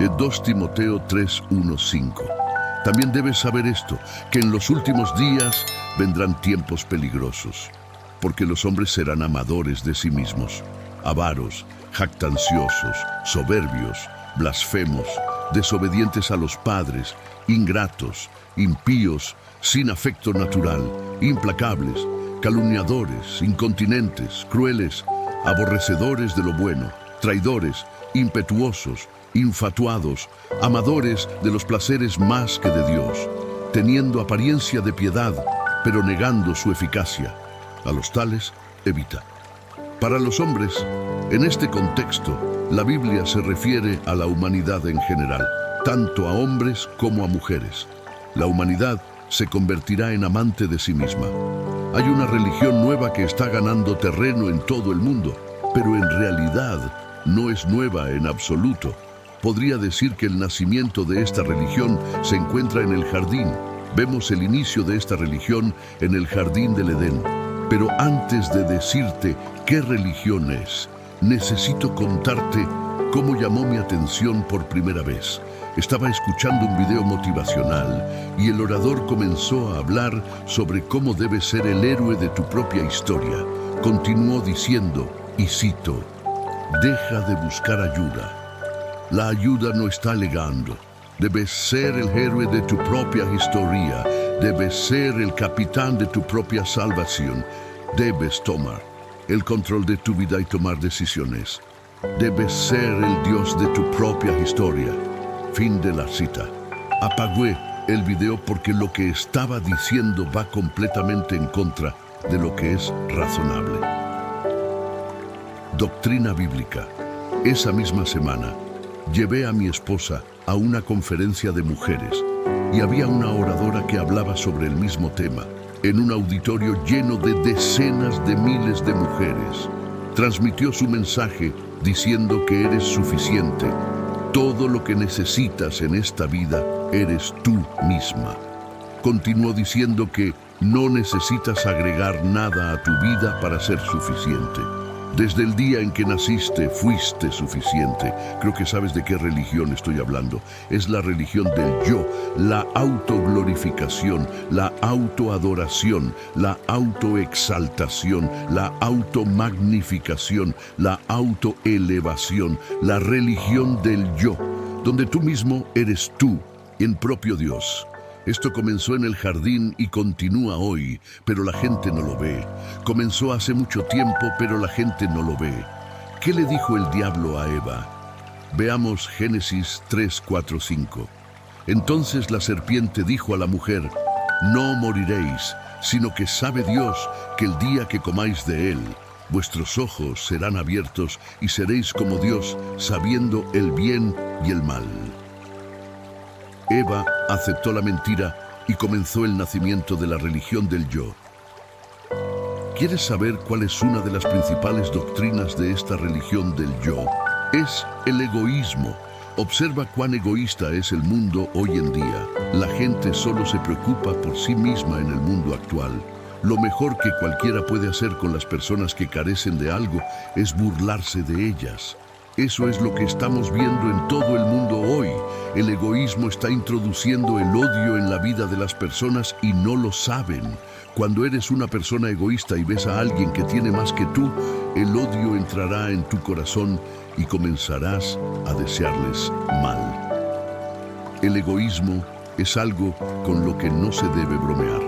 de 2 Timoteo 3:1-5. También debes saber esto, que en los últimos días vendrán tiempos peligrosos, porque los hombres serán amadores de sí mismos, avaros, jactanciosos, soberbios, blasfemos, desobedientes a los padres, ingratos, impíos, sin afecto natural, implacables, calumniadores, incontinentes, crueles, aborrecedores de lo bueno, traidores, impetuosos, infatuados, amadores de los placeres más que de Dios, teniendo apariencia de piedad, pero negando su eficacia. A los tales, evita. Para los hombres, en este contexto, la Biblia se refiere a la humanidad en general, tanto a hombres como a mujeres. La humanidad se convertirá en amante de sí misma. Hay una religión nueva que está ganando terreno en todo el mundo, pero en realidad no es nueva en absoluto. Podría decir que el nacimiento de esta religión se encuentra en el jardín. Vemos el inicio de esta religión en el jardín del Edén. Pero antes de decirte qué religión es, necesito contarte cómo llamó mi atención por primera vez. Estaba escuchando un video motivacional y el orador comenzó a hablar sobre cómo debes ser el héroe de tu propia historia. Continuó diciendo, y cito, deja de buscar ayuda. La ayuda no está alegando. Debes ser el héroe de tu propia historia. Debes ser el capitán de tu propia salvación. Debes tomar el control de tu vida y tomar decisiones. Debes ser el Dios de tu propia historia. Fin de la cita. Apagué el video porque lo que estaba diciendo va completamente en contra de lo que es razonable. Doctrina bíblica. Esa misma semana, llevé a mi esposa a una conferencia de mujeres y había una oradora que hablaba sobre el mismo tema, en un auditorio lleno de decenas de miles de mujeres. Transmitió su mensaje diciendo que eres suficiente. Todo lo que necesitas en esta vida eres tú misma. Continuó diciendo que no necesitas agregar nada a tu vida para ser suficiente. Desde el día en que naciste, fuiste suficiente. Creo que sabes de qué religión estoy hablando. Es la religión del yo, la autoglorificación, la autoadoración, la autoexaltación, la automagnificación, la autoelevación, la religión del yo, donde tú mismo eres tú, en propio Dios. Esto comenzó en el jardín y continúa hoy, pero la gente no lo ve. Comenzó hace mucho tiempo, pero la gente no lo ve. ¿Qué le dijo el diablo a Eva? Veamos Génesis 3, 4, 5. Entonces la serpiente dijo a la mujer, no moriréis, sino que sabe Dios que el día que comáis de él, vuestros ojos serán abiertos y seréis como Dios, sabiendo el bien y el mal. Eva aceptó la mentira y comenzó el nacimiento de la religión del yo. ¿Quieres saber cuál es una de las principales doctrinas de esta religión del yo? Es el egoísmo. Observa cuán egoísta es el mundo hoy en día. La gente solo se preocupa por sí misma en el mundo actual. Lo mejor que cualquiera puede hacer con las personas que carecen de algo es burlarse de ellas. Eso es lo que estamos viendo en todo el mundo hoy. El egoísmo está introduciendo el odio en la vida de las personas y no lo saben. Cuando eres una persona egoísta y ves a alguien que tiene más que tú, el odio entrará en tu corazón y comenzarás a desearles mal. El egoísmo es algo con lo que no se debe bromear.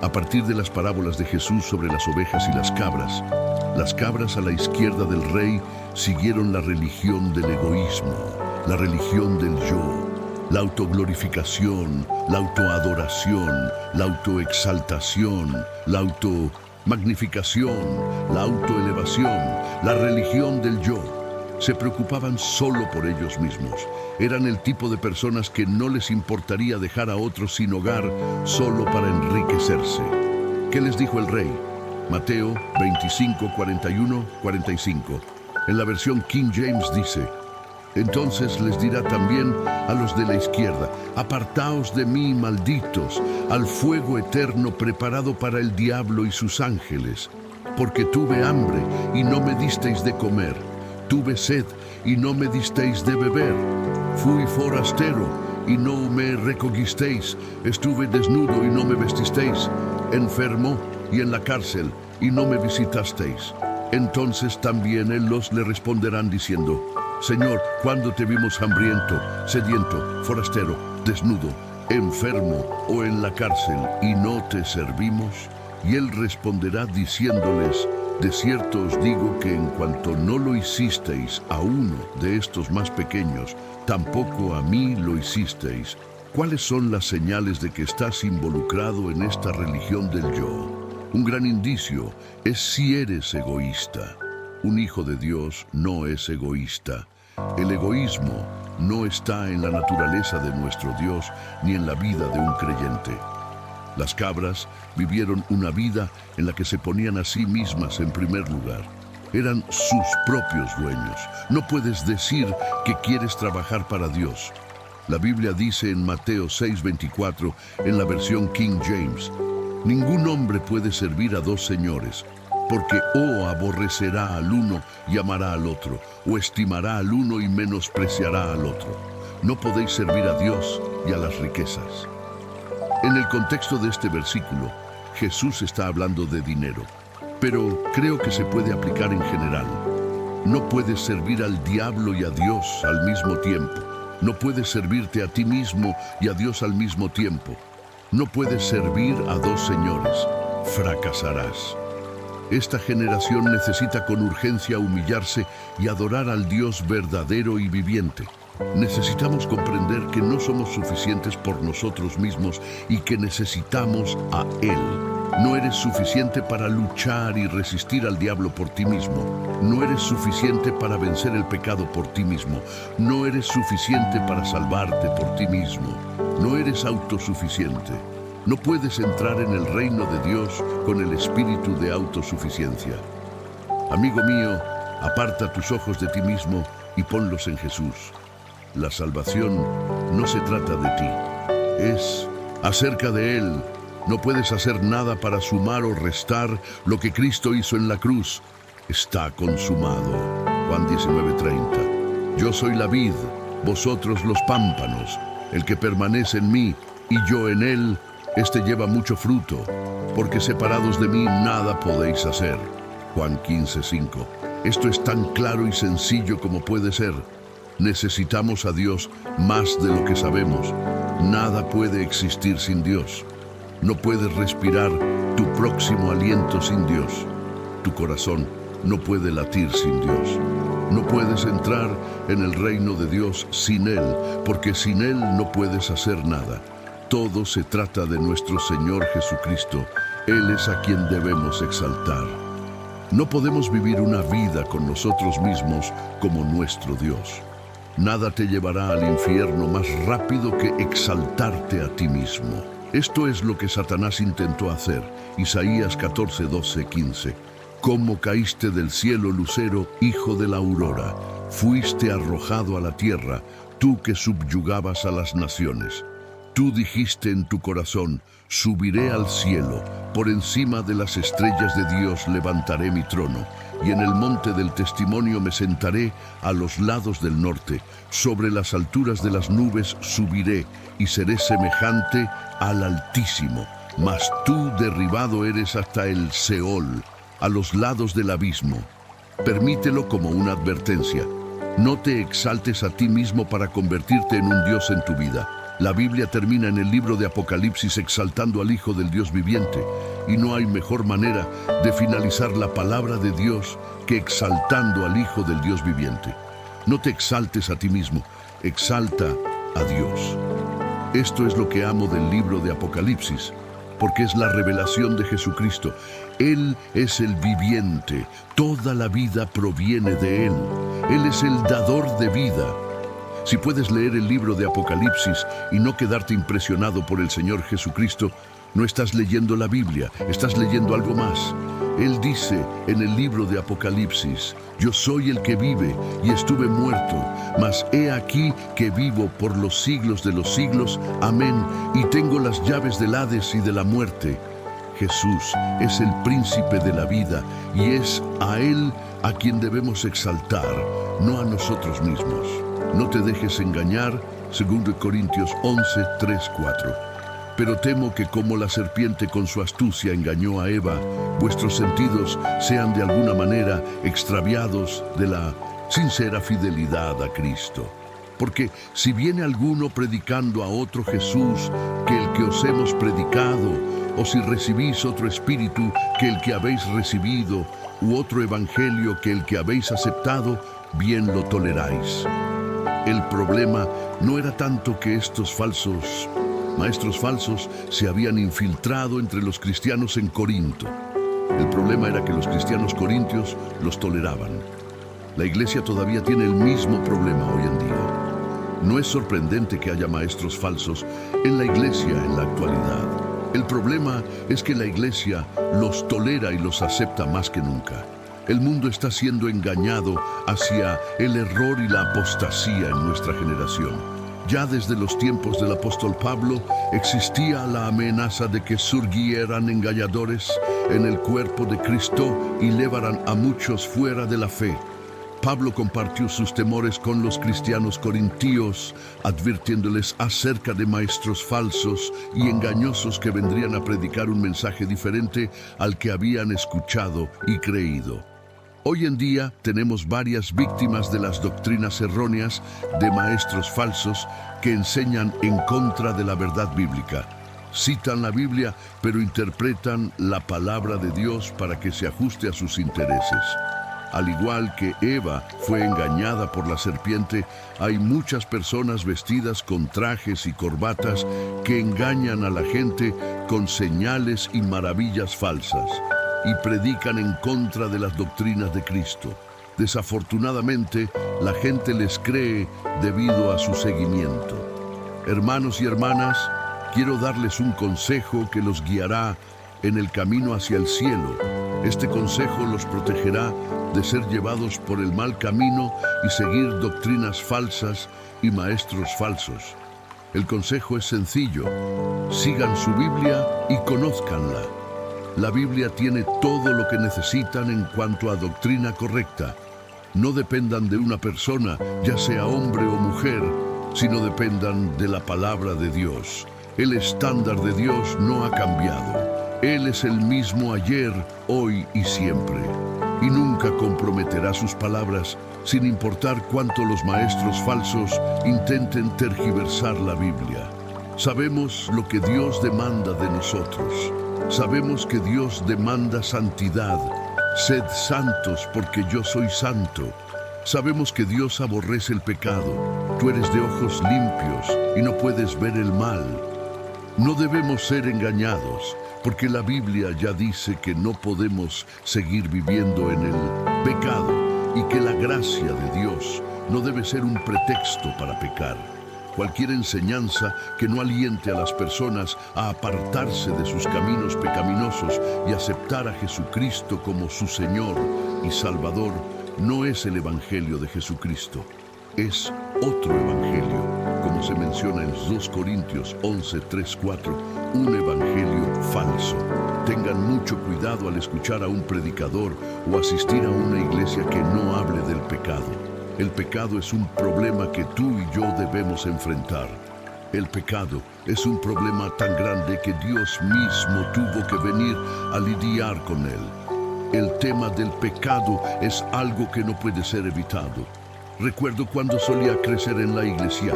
A partir de las parábolas de Jesús sobre las ovejas y las cabras a la izquierda del rey siguieron la religión del egoísmo, la religión del yo, la autoglorificación, la autoadoración, la autoexaltación, la automagnificación, la autoelevación, la religión del yo. Se preocupaban solo por ellos mismos. Eran el tipo de personas que no les importaría dejar a otros sin hogar solo para enriquecerse. ¿Qué les dijo el rey? Mateo 25, 41, 45. En la versión King James dice, entonces les dirá también a los de la izquierda, apartaos de mí, malditos, al fuego eterno preparado para el diablo y sus ángeles, porque tuve hambre y no me disteis de comer, Tuve sed y no me disteis de beber. Fui forastero y no me recogisteis. Estuve desnudo y no me vestisteis. Enfermo y en la cárcel y no me visitasteis. Entonces también ellos le responderán diciendo: Señor, ¿cuándo te vimos hambriento, sediento, forastero, desnudo, enfermo o en la cárcel y no te servimos? Y él responderá diciéndoles: de cierto os digo que en cuanto no lo hicisteis a uno de estos más pequeños, tampoco a mí lo hicisteis. ¿Cuáles son las señales de que estás involucrado en esta religión del yo? Un gran indicio es si eres egoísta. Un hijo de Dios no es egoísta. El egoísmo no está en la naturaleza de nuestro Dios ni en la vida de un creyente. Las cabras vivieron una vida en la que se ponían a sí mismas en primer lugar. Eran sus propios dueños. No puedes decir que quieres trabajar para Dios. La Biblia dice en Mateo 6:24, en la versión King James: ningún hombre puede servir a dos señores, porque o aborrecerá al uno y amará al otro, o estimará al uno y menospreciará al otro. No podéis servir a Dios y a las riquezas. En el contexto de este versículo, Jesús está hablando de dinero, pero creo que se puede aplicar en general. No puedes servir al diablo y a Dios al mismo tiempo. No puedes servirte a ti mismo y a Dios al mismo tiempo. No puedes servir a dos señores. Fracasarás. Esta generación necesita con urgencia humillarse y adorar al Dios verdadero y viviente. Necesitamos comprender que no somos suficientes por nosotros mismos y que necesitamos a Él. No eres suficiente para luchar y resistir al diablo por ti mismo. No eres suficiente para vencer el pecado por ti mismo. No eres suficiente para salvarte por ti mismo. No eres autosuficiente. No puedes entrar en el reino de Dios con el espíritu de autosuficiencia. Amigo mío, aparta tus ojos de ti mismo y ponlos en Jesús. La salvación no se trata de ti, es acerca de Él. No puedes hacer nada para sumar o restar lo que Cristo hizo en la cruz. Está consumado. Juan 19:30. Yo soy la vid, vosotros los pámpanos. El que permanece en mí y yo en él, este lleva mucho fruto, porque separados de mí nada podéis hacer. Juan 15:5. Esto es tan claro y sencillo como puede ser. Necesitamos a Dios más de lo que sabemos. Nada puede existir sin Dios. No puedes respirar tu próximo aliento sin Dios. Tu corazón no puede latir sin Dios. No puedes entrar en el reino de Dios sin Él, porque sin Él no puedes hacer nada. Todo se trata de nuestro Señor Jesucristo. Él es a quien debemos exaltar. No podemos vivir una vida con nosotros mismos como nuestro Dios. Nada te llevará al infierno más rápido que exaltarte a ti mismo. Esto es lo que Satanás intentó hacer. Isaías 14:12-15. ¿Cómo caíste del cielo, lucero, hijo de la aurora? Fuiste arrojado a la tierra, tú que subyugabas a las naciones. Tú dijiste en tu corazón: subiré al cielo, por encima de las estrellas de Dios levantaré mi trono, y en el monte del testimonio me sentaré a los lados del norte. Sobre las alturas de las nubes subiré, y seré semejante al Altísimo. Mas tú derribado eres hasta el Seol, a los lados del abismo. Permítelo como una advertencia. No te exaltes a ti mismo para convertirte en un Dios en tu vida. La Biblia termina en el libro de Apocalipsis exaltando al Hijo del Dios viviente, y no hay mejor manera de finalizar la palabra de Dios que exaltando al Hijo del Dios viviente. No te exaltes a ti mismo, exalta a Dios. Esto es lo que amo del libro de Apocalipsis, porque es la revelación de Jesucristo. Él es el viviente, toda la vida proviene de Él. Él es el dador de vida. Si puedes leer el libro de Apocalipsis y no quedarte impresionado por el Señor Jesucristo, no estás leyendo la Biblia, estás leyendo algo más. Él dice en el libro de Apocalipsis: yo soy el que vive y estuve muerto, mas he aquí que vivo por los siglos de los siglos. Amén. Y tengo las llaves del Hades y de la muerte. Jesús es el príncipe de la vida y es a Él a quien debemos exaltar, no a nosotros mismos. No te dejes engañar, 2 Corintios 11, 3, 4. Pero temo que como la serpiente con su astucia engañó a Eva, vuestros sentidos sean de alguna manera extraviados de la sincera fidelidad a Cristo. Porque si viene alguno predicando a otro Jesús que el que os hemos predicado, o si recibís otro espíritu que el que habéis recibido, u otro evangelio que el que habéis aceptado, bien lo toleráis. El problema no era tanto que estos maestros falsos se habían infiltrado entre los cristianos en Corinto. El problema era que los cristianos corintios los toleraban. La iglesia todavía tiene el mismo problema hoy en día. No es sorprendente que haya maestros falsos en la iglesia en la actualidad. El problema es que la iglesia los tolera y los acepta más que nunca. El mundo está siendo engañado hacia el error y la apostasía en nuestra generación. Ya desde los tiempos del apóstol Pablo existía la amenaza de que surgieran engañadores en el cuerpo de Cristo y llevaran a muchos fuera de la fe. Pablo compartió sus temores con los cristianos corintios, advirtiéndoles acerca de maestros falsos y engañosos que vendrían a predicar un mensaje diferente al que habían escuchado y creído. Hoy en día tenemos varias víctimas de las doctrinas erróneas de maestros falsos que enseñan en contra de la verdad bíblica. Citan la Biblia, pero interpretan la palabra de Dios para que se ajuste a sus intereses. Al igual que Eva fue engañada por la serpiente, hay muchas personas vestidas con trajes y corbatas que engañan a la gente con señales y maravillas falsas y predican en contra de las doctrinas de Cristo. Desafortunadamente, la gente les cree debido a su seguimiento. Hermanos y hermanas, quiero darles un consejo que los guiará en el camino hacia el cielo. Este consejo los protegerá de ser llevados por el mal camino y seguir doctrinas falsas y maestros falsos. El consejo es sencillo: sigan su Biblia y conózcanla. La Biblia tiene todo lo que necesitan en cuanto a doctrina correcta. No dependan de una persona, ya sea hombre o mujer, sino dependan de la palabra de Dios. El estándar de Dios no ha cambiado. Él es el mismo ayer, hoy y siempre. Y nunca comprometerá sus palabras, sin importar cuánto los maestros falsos intenten tergiversar la Biblia. Sabemos lo que Dios demanda de nosotros. Sabemos que Dios demanda santidad. Sed santos porque yo soy santo. Sabemos que Dios aborrece el pecado. Tú eres de ojos limpios y no puedes ver el mal. No debemos ser engañados, porque la Biblia ya dice que no podemos seguir viviendo en el pecado y que la gracia de Dios no debe ser un pretexto para pecar. Cualquier enseñanza que no aliente a las personas a apartarse de sus caminos pecaminosos y aceptar a Jesucristo como su Señor y Salvador no es el Evangelio de Jesucristo. Es otro evangelio, como se menciona en 2 Corintios 11, 3, 4, un evangelio falso. Tengan mucho cuidado al escuchar a un predicador o asistir a una iglesia que no hable del pecado. El pecado es un problema que tú y yo debemos enfrentar. El pecado es un problema tan grande que Dios mismo tuvo que venir a lidiar con él. El tema del pecado es algo que no puede ser evitado. Recuerdo cuando solía crecer en la iglesia.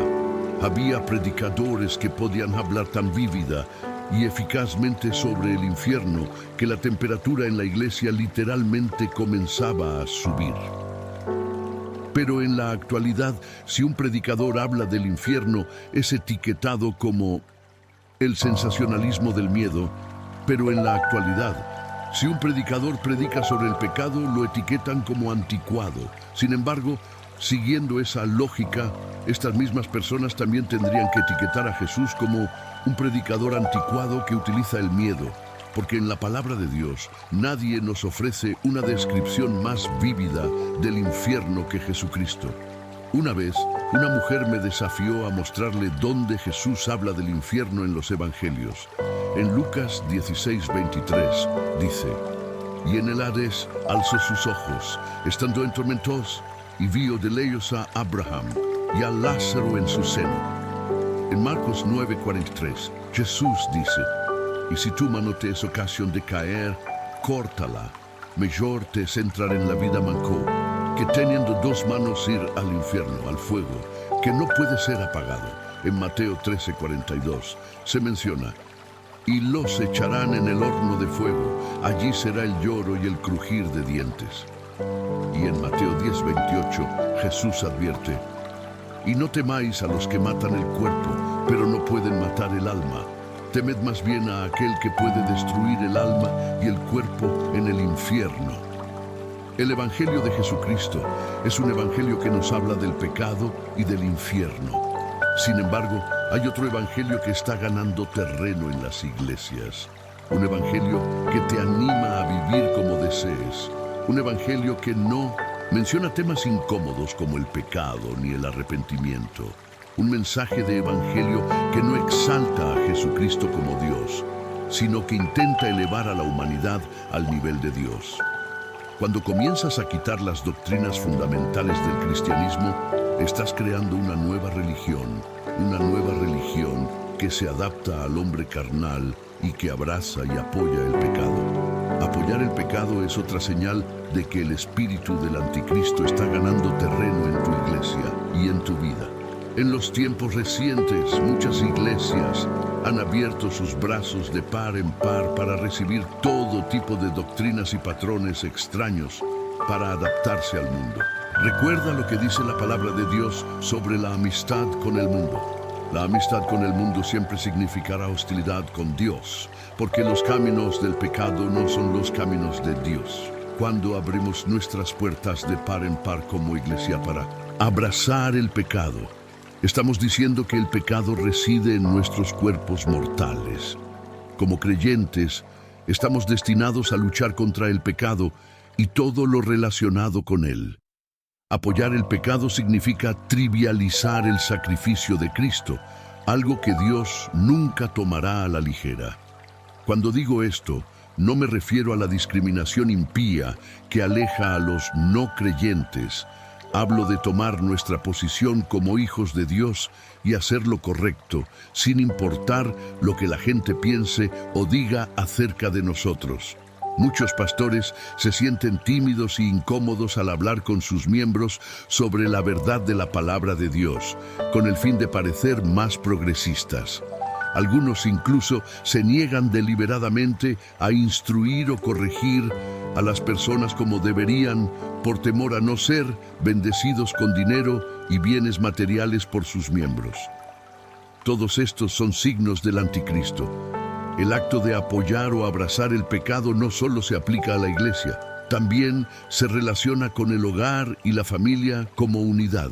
Había predicadores que podían hablar tan vívida y eficazmente sobre el infierno que la temperatura en la iglesia literalmente comenzaba a subir. Pero en la actualidad, si un predicador habla del infierno, es etiquetado como el sensacionalismo del miedo. Pero en la actualidad, si un predicador predica sobre el pecado, lo etiquetan como anticuado. Sin embargo, siguiendo esa lógica, estas mismas personas también tendrían que etiquetar a Jesús como un predicador anticuado que utiliza el miedo, porque en la palabra de Dios nadie nos ofrece una descripción más vívida del infierno que Jesucristo. Una vez, una mujer me desafió a mostrarle dónde Jesús habla del infierno en los evangelios. En Lucas 16:23 dice: y en el Hades alzó sus ojos, estando en tormentos, y vio de lejos a Abraham y a Lázaro en su seno. En Marcos 9:43, Jesús dice: y si tu mano te es ocasión de caer, córtala. Mejor te es entrar en la vida manco, que teniendo dos manos ir al infierno, al fuego, que no puede ser apagado. En Mateo 13:42 se menciona: y los echarán en el horno de fuego, allí será el lloro y el crujir de dientes. Y en Mateo 10:28 Jesús advierte: y no temáis a los que matan el cuerpo, pero no pueden matar el alma. Temed más bien a aquel que puede destruir el alma y el cuerpo en el infierno. El Evangelio de Jesucristo es un evangelio que nos habla del pecado y del infierno. Sin embargo, hay otro evangelio que está ganando terreno en las iglesias. Un evangelio que te anima a vivir como desees. Un evangelio que no menciona temas incómodos como el pecado ni el arrepentimiento. Un mensaje de evangelio que no exalta a Jesucristo como Dios, sino que intenta elevar a la humanidad al nivel de Dios. Cuando comienzas a quitar las doctrinas fundamentales del cristianismo, estás creando una nueva religión que se adapta al hombre carnal y que abraza y apoya el pecado. Apoyar el pecado es otra señal de que el espíritu del anticristo está ganando terreno en tu iglesia y en tu vida. En los tiempos recientes, muchas iglesias han abierto sus brazos de par en par para recibir todo tipo de doctrinas y patrones extraños para adaptarse al mundo. Recuerda lo que dice la palabra de Dios sobre la amistad con el mundo. La amistad con el mundo siempre significará hostilidad con Dios, porque los caminos del pecado no son los caminos de Dios. Cuando abrimos nuestras puertas de par en par como iglesia para abrazar el pecado, estamos diciendo que el pecado reside en nuestros cuerpos mortales. Como creyentes, estamos destinados a luchar contra el pecado y todo lo relacionado con él. Apoyar el pecado significa trivializar el sacrificio de Cristo, algo que Dios nunca tomará a la ligera. Cuando digo esto, no me refiero a la discriminación impía que aleja a los no creyentes. Hablo de tomar nuestra posición como hijos de Dios y hacer lo correcto, sin importar lo que la gente piense o diga acerca de nosotros. Muchos pastores se sienten tímidos e incómodos al hablar con sus miembros sobre la verdad de la palabra de Dios, con el fin de parecer más progresistas. Algunos incluso se niegan deliberadamente a instruir o corregir a las personas como deberían por temor a no ser bendecidos con dinero y bienes materiales por sus miembros. Todos estos son signos del anticristo. El acto de apoyar o abrazar el pecado no solo se aplica a la iglesia, también se relaciona con el hogar y la familia como unidad.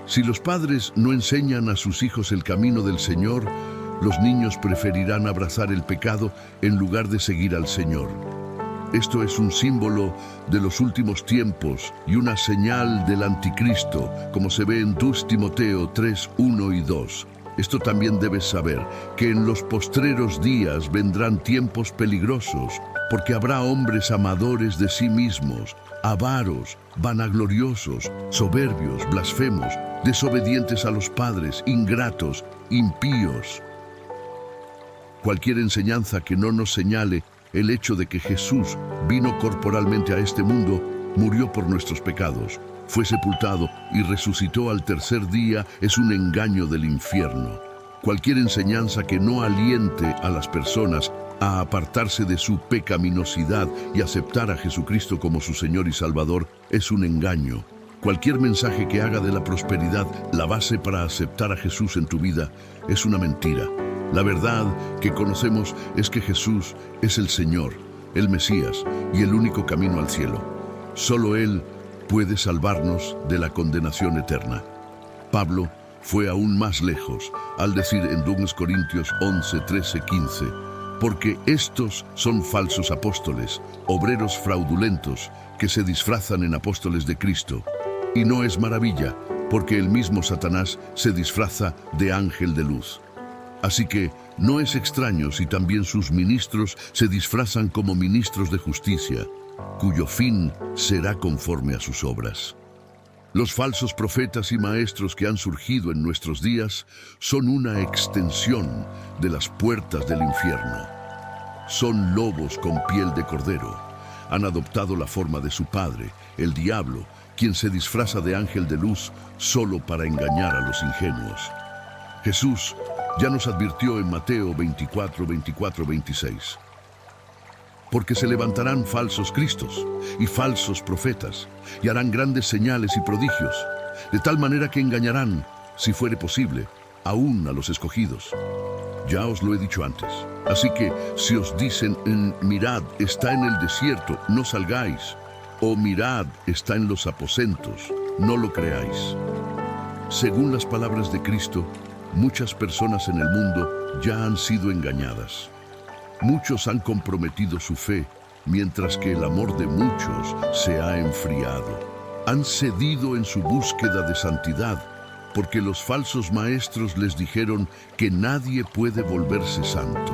Si los padres no enseñan a sus hijos el camino del Señor, los niños preferirán abrazar el pecado en lugar de seguir al Señor. Esto es un símbolo de los últimos tiempos y una señal del anticristo, como se ve en 2 Timoteo 3, 1 y 2. Esto también debes saber, que en los postreros días vendrán tiempos peligrosos, porque habrá hombres amadores de sí mismos, avaros, vanagloriosos, soberbios, blasfemos, desobedientes a los padres, ingratos, impíos. Cualquier enseñanza que no nos señale el hecho de que Jesús vino corporalmente a este mundo, murió por nuestros pecados, fue sepultado y resucitó al tercer día es un engaño del infierno. Cualquier enseñanza que no aliente a las personas a apartarse de su pecaminosidad y aceptar a Jesucristo como su Señor y Salvador es un engaño. Cualquier mensaje que haga de la prosperidad la base para aceptar a Jesús en tu vida es una mentira. La verdad que conocemos es que Jesús es el Señor, el Mesías y el único camino al cielo. Solo Él puede salvarnos de la condenación eterna. Pablo fue aún más lejos al decir en 2 Corintios 11, 13, 15, porque estos son falsos apóstoles, obreros fraudulentos que se disfrazan en apóstoles de Cristo. Y no es maravilla, porque el mismo Satanás se disfraza de ángel de luz. Así que No es extraño si también sus ministros se disfrazan como ministros de justicia, cuyo fin será conforme a sus obras. Los falsos profetas y maestros que han surgido en nuestros días son una extensión de las puertas del infierno. Son lobos con piel de cordero. Han adoptado la forma de su padre, el diablo, quien se disfraza de ángel de luz solo para engañar a los ingenuos. Jesús ya nos advirtió en Mateo 24, 26. Porque se levantarán falsos cristos y falsos profetas, y harán grandes señales y prodigios, de tal manera que engañarán, si fuere posible, aún a los escogidos. Ya os lo he dicho antes. Así que si os dicen, mirad, está en el desierto, no salgáis, o mirad, está en los aposentos, no lo creáis. Según las palabras de Cristo, muchas personas en el mundo ya han sido engañadas. Muchos han comprometido su fe, mientras que el amor de muchos se ha enfriado. Han cedido en su búsqueda de santidad, porque los falsos maestros les dijeron que nadie puede volverse santo.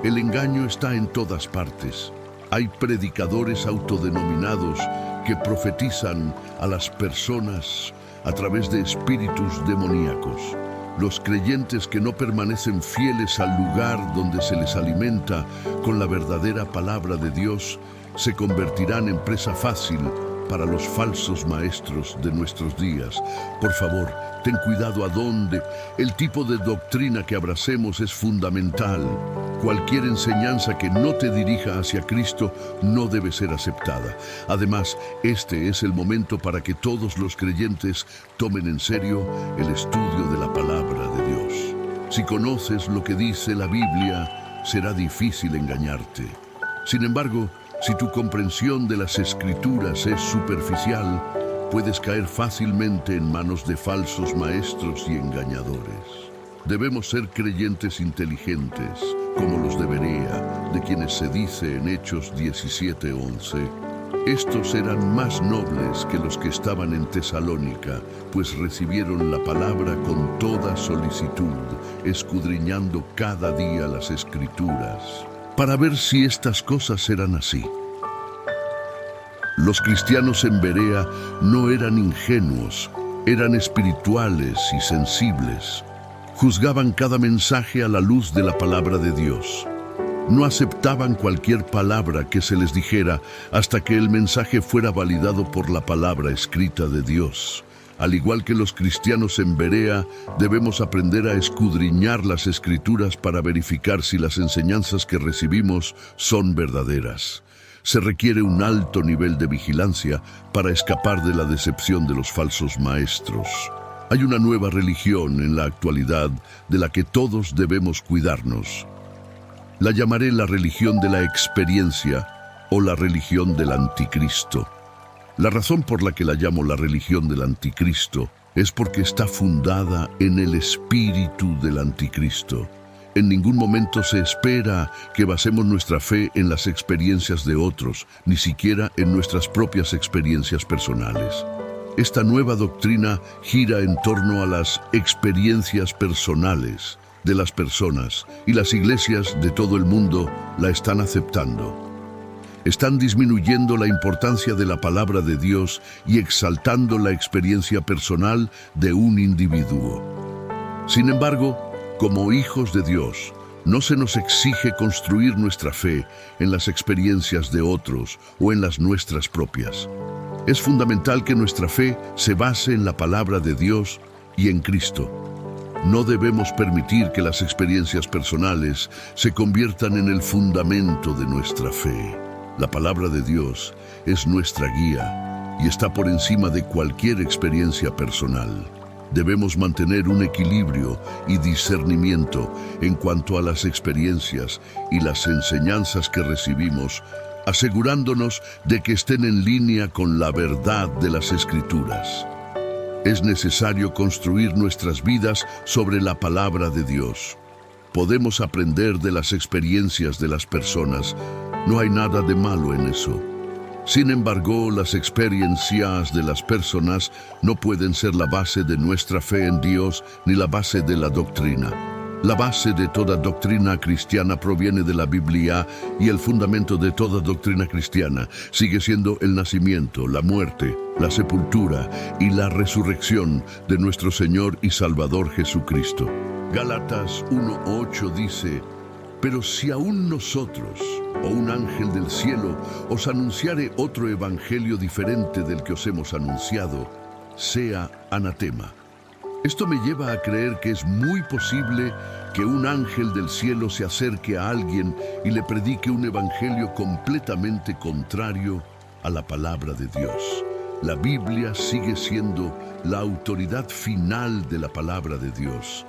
El engaño está en todas partes. Hay predicadores autodenominados que profetizan a las personas a través de espíritus demoníacos. Los creyentes que no permanecen fieles al lugar donde se les alimenta con la verdadera palabra de Dios se convertirán en presa fácil para los falsos maestros de nuestros días. Por favor, ten cuidado a dónde. El tipo de doctrina que abracemos es fundamental. Cualquier enseñanza que no te dirija hacia Cristo no debe ser aceptada. Además, este es el momento para que todos los creyentes tomen en serio el estudio de la palabra de Dios. Si conoces lo que dice la Biblia, será difícil engañarte. Sin embargo, si tu comprensión de las Escrituras es superficial, puedes caer fácilmente en manos de falsos maestros y engañadores. Debemos ser creyentes inteligentes, como los de Berea, de quienes se dice en Hechos 17:11. Estos eran más nobles que los que estaban en Tesalónica, pues recibieron la palabra con toda solicitud, escudriñando cada día las Escrituras, para ver si estas cosas eran así. Los cristianos en Berea no eran ingenuos, eran espirituales y sensibles. Juzgaban cada mensaje a la luz de la palabra de Dios. No aceptaban cualquier palabra que se les dijera hasta que el mensaje fuera validado por la palabra escrita de Dios. Al igual que los cristianos en Berea, debemos aprender a escudriñar las Escrituras para verificar si las enseñanzas que recibimos son verdaderas. Se requiere un alto nivel de vigilancia para escapar de la decepción de los falsos maestros. Hay una nueva religión en la actualidad de la que todos debemos cuidarnos. La llamaré la religión de la experiencia o la religión del anticristo. La razón por la que la llamo la religión del anticristo es porque está fundada en el espíritu del anticristo. En ningún momento se espera que basemos nuestra fe en las experiencias de otros, ni siquiera en nuestras propias experiencias personales. Esta nueva doctrina gira en torno a las experiencias personales de las personas, y las iglesias de todo el mundo la están aceptando. Están disminuyendo la importancia de la palabra de Dios y exaltando la experiencia personal de un individuo. Sin embargo, como hijos de Dios, no se nos exige construir nuestra fe en las experiencias de otros o en las nuestras propias. Es fundamental que nuestra fe se base en la palabra de Dios y en Cristo. No debemos permitir que las experiencias personales se conviertan en el fundamento de nuestra fe. La palabra de Dios es nuestra guía y está por encima de cualquier experiencia personal. Debemos mantener un equilibrio y discernimiento en cuanto a las experiencias y las enseñanzas que recibimos, asegurándonos de que estén en línea con la verdad de las Escrituras. Es necesario construir nuestras vidas sobre la palabra de Dios. Podemos aprender de las experiencias de las personas. No hay nada de malo en eso. Sin embargo, las experiencias de las personas no pueden ser la base de nuestra fe en Dios ni la base de la doctrina. La base de toda doctrina cristiana proviene de la Biblia y el fundamento de toda doctrina cristiana sigue siendo el nacimiento, la muerte, la sepultura y la resurrección de nuestro Señor y Salvador Jesucristo. Gálatas 1:8 dice: pero si aún nosotros, o un ángel del cielo, os anunciare otro evangelio diferente del que os hemos anunciado, sea anatema. Esto me lleva a creer que es muy posible que un ángel del cielo se acerque a alguien y le predique un evangelio completamente contrario a la palabra de Dios. La Biblia sigue siendo la autoridad final de la palabra de Dios.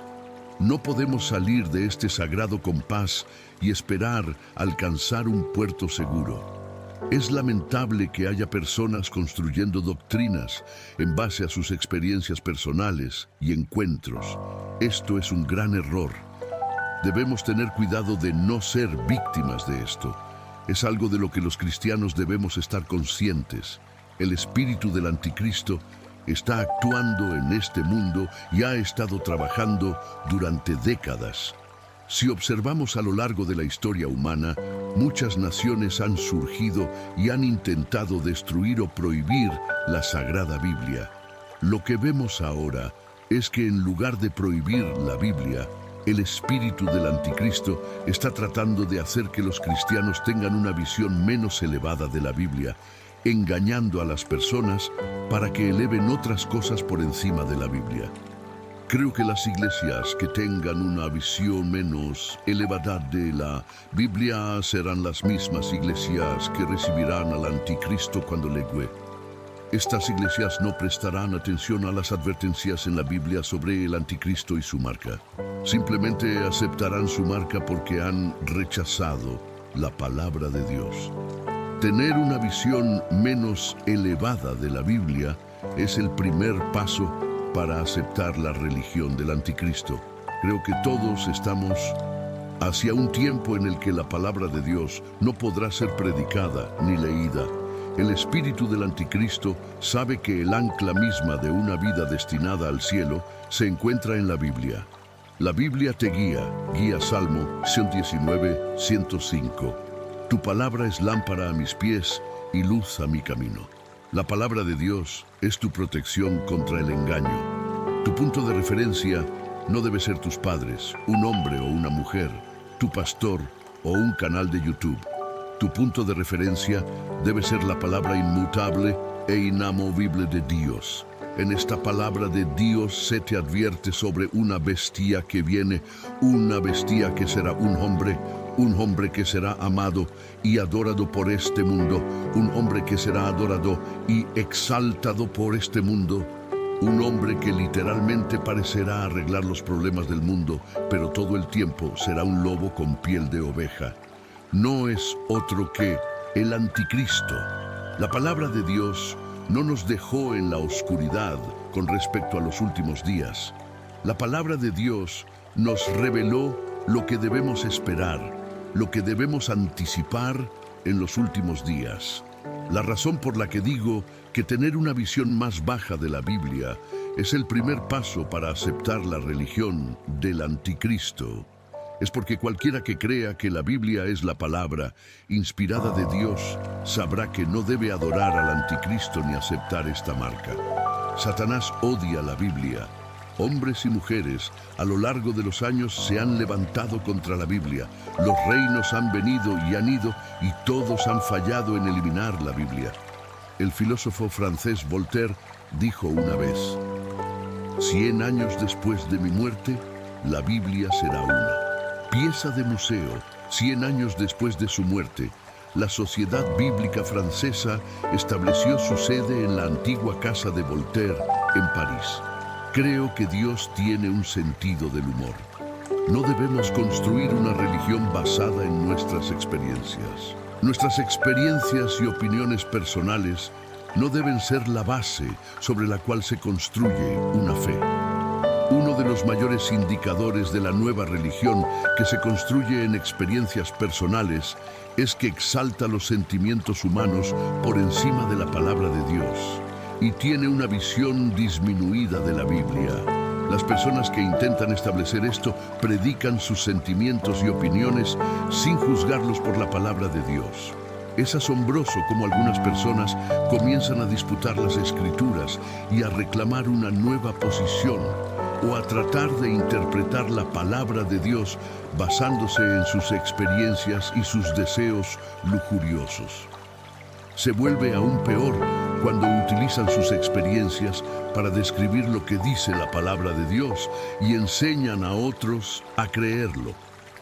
No podemos salir de este sagrado compás y esperar alcanzar un puerto seguro. Es lamentable que haya personas construyendo doctrinas en base a sus experiencias personales y encuentros. Esto es un gran error. Debemos tener cuidado de no ser víctimas de esto. Es algo de lo que los cristianos debemos estar conscientes. El espíritu del anticristo está actuando en este mundo y ha estado trabajando durante décadas. Si observamos a lo largo de la historia humana, muchas naciones han surgido y han intentado destruir o prohibir la Sagrada Biblia. Lo que vemos ahora es que en lugar de prohibir la Biblia, el espíritu del anticristo está tratando de hacer que los cristianos tengan una visión menos elevada de la Biblia, engañando a las personas para que eleven otras cosas por encima de la Biblia. Creo que las iglesias que tengan una visión menos elevada de la Biblia serán las mismas iglesias que recibirán al anticristo cuando llegue. Estas iglesias no prestarán atención a las advertencias en la Biblia sobre el anticristo y su marca. Simplemente aceptarán su marca porque han rechazado la palabra de Dios. Tener una visión menos elevada de la Biblia es el primer paso para aceptar la religión del anticristo. Creo que todos estamos hacia un tiempo en el que la palabra de Dios no podrá ser predicada ni leída. El espíritu del anticristo sabe que el ancla misma de una vida destinada al cielo se encuentra en la Biblia. La Biblia te guía Salmo 119, 105. Tu palabra es lámpara a mis pies y luz a mi camino. La palabra de Dios es tu protección contra el engaño. Tu punto de referencia no debe ser tus padres, un hombre o una mujer, tu pastor o un canal de YouTube. Tu punto de referencia debe ser la palabra inmutable e inamovible de Dios. En esta palabra de Dios se te advierte sobre una bestia que viene, una bestia que será un hombre que será amado y adorado por este mundo, un hombre que será adorado y exaltado por este mundo, un hombre que literalmente parecerá arreglar los problemas del mundo, pero todo el tiempo será un lobo con piel de oveja. No es otro que el anticristo. La palabra de Dios no nos dejó en la oscuridad con respecto a los últimos días. La palabra de Dios nos reveló lo que debemos esperar, lo que debemos anticipar en los últimos días. La razón por la que digo que tener una visión más baja de la Biblia es el primer paso para aceptar la religión del anticristo es porque cualquiera que crea que la Biblia es la palabra inspirada de Dios sabrá que no debe adorar al anticristo ni aceptar esta marca. Satanás odia la Biblia. Hombres y mujeres a lo largo de los años se han levantado contra la Biblia. Los reinos han venido y han ido y todos han fallado en eliminar la Biblia. El filósofo francés Voltaire dijo una vez: 100 años después de mi muerte, la Biblia será una pieza de museo. 100 años después de su muerte, la Sociedad Bíblica Francesa estableció su sede en la antigua casa de Voltaire, en París. Creo que Dios tiene un sentido del humor. No debemos construir una religión basada en nuestras experiencias. Nuestras experiencias y opiniones personales no deben ser la base sobre la cual se construye una fe. Uno de los mayores indicadores de la nueva religión que se construye en experiencias personales es que exalta los sentimientos humanos por encima de la palabra de Dios y tiene una visión disminuida de la Biblia. Las personas que intentan establecer esto predican sus sentimientos y opiniones sin juzgarlos por la palabra de Dios. Es asombroso cómo algunas personas comienzan a disputar las Escrituras y a reclamar una nueva posición o a tratar de interpretar la palabra de Dios basándose en sus experiencias y sus deseos lujuriosos. Se vuelve aún peor cuando utilizan sus experiencias para describir lo que dice la palabra de Dios y enseñan a otros a creerlo.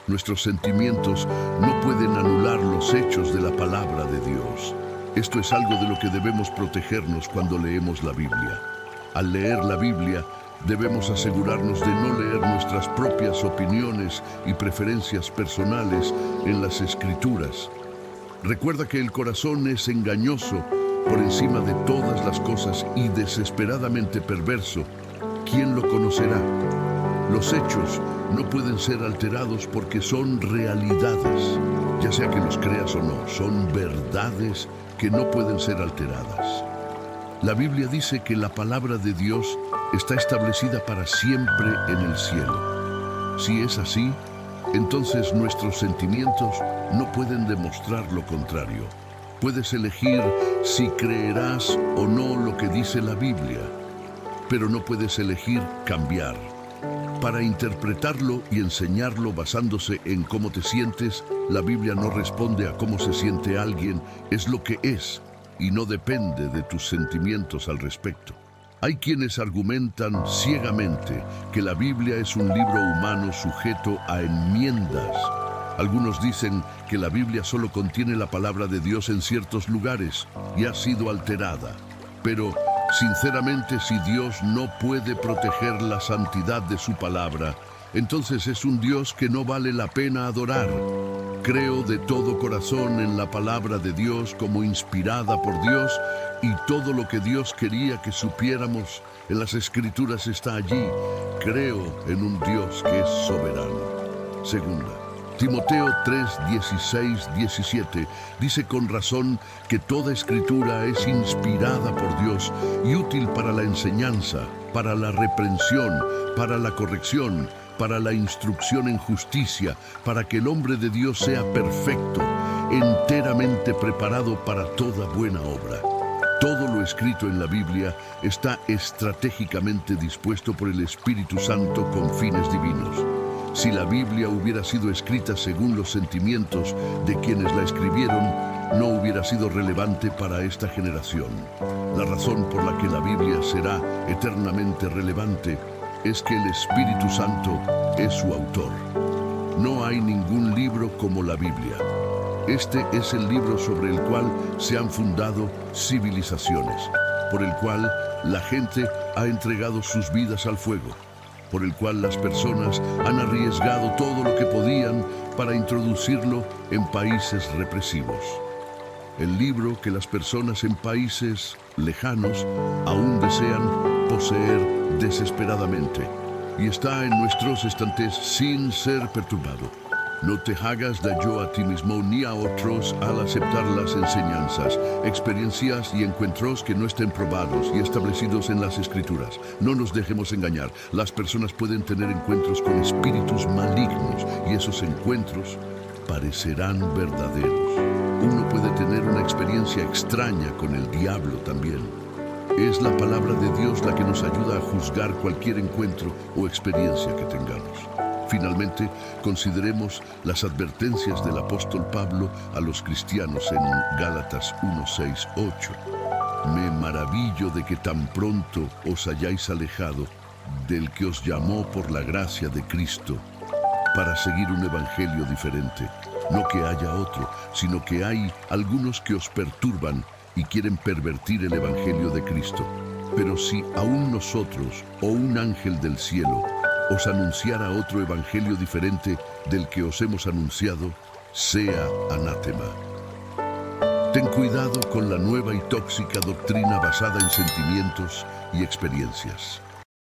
Nuestros sentimientos no pueden anular los hechos de la palabra de Dios. Esto es algo de lo que debemos protegernos cuando leemos la Biblia. Al leer la Biblia, debemos asegurarnos de no leer nuestras propias opiniones y preferencias personales en las Escrituras. Recuerda que el corazón es engañoso por encima de todas las cosas y desesperadamente perverso. ¿Quién lo conocerá? Los hechos no pueden ser alterados porque son realidades, ya sea que los creas o no, son verdades que no pueden ser alteradas. La Biblia dice que la palabra de Dios está establecida para siempre en el cielo. Si es así, entonces nuestros sentimientos no pueden demostrar lo contrario. Puedes elegir si creerás o no lo que dice la Biblia, pero no puedes elegir cambiar. Para interpretarlo y enseñarlo basándose en cómo te sientes, la Biblia no responde a cómo se siente alguien, es lo que es, y no depende de tus sentimientos al respecto. Hay quienes argumentan ciegamente que la Biblia es un libro humano sujeto a enmiendas. Algunos dicen que la Biblia solo contiene la palabra de Dios en ciertos lugares y ha sido alterada. Pero, sinceramente, si Dios no puede proteger la santidad de su palabra, entonces es un Dios que no vale la pena adorar. Creo de todo corazón en la palabra de Dios como inspirada por Dios, y todo lo que Dios quería que supiéramos en las Escrituras está allí. Creo en un Dios que es soberano. Segunda, Timoteo 3, 16, 17 dice con razón que toda Escritura es inspirada por Dios y útil para la enseñanza, para la reprensión, para la corrección, para la instrucción en justicia, para que el hombre de Dios sea perfecto, enteramente preparado para toda buena obra. Todo lo escrito en la Biblia está estratégicamente dispuesto por el Espíritu Santo con fines divinos. Si la Biblia hubiera sido escrita según los sentimientos de quienes la escribieron, no hubiera sido relevante para esta generación. La razón por la que la Biblia será eternamente relevante es que el Espíritu Santo es su autor. No hay ningún libro como la Biblia. Este es el libro sobre el cual se han fundado civilizaciones, por el cual la gente ha entregado sus vidas al fuego, por el cual las personas han arriesgado todo lo que podían para introducirlo en países represivos. El libro que las personas en países lejanos aún desean poseer desesperadamente y está en nuestros estantes sin ser perturbado. No te hagas daño a ti mismo ni a otros al aceptar las enseñanzas, experiencias y encuentros que no estén probados y establecidos en las Escrituras. No nos dejemos engañar. Las personas pueden tener encuentros con espíritus malignos y esos encuentros parecerán verdaderos. Uno puede tener una experiencia extraña con el diablo también. Es la palabra de Dios la que nos ayuda a juzgar cualquier encuentro o experiencia que tengamos. Finalmente, consideremos las advertencias del apóstol Pablo a los cristianos en Gálatas 1, 6, 8. Me maravillo de que tan pronto os hayáis alejado del que os llamó por la gracia de Cristo para seguir un evangelio diferente. No que haya otro, sino que hay algunos que os perturban y quieren pervertir el evangelio de Cristo. Pero si aún nosotros o un ángel del cielo os anunciara otro evangelio diferente del que os hemos anunciado, sea anátema. Ten cuidado con la nueva y tóxica doctrina basada en sentimientos y experiencias.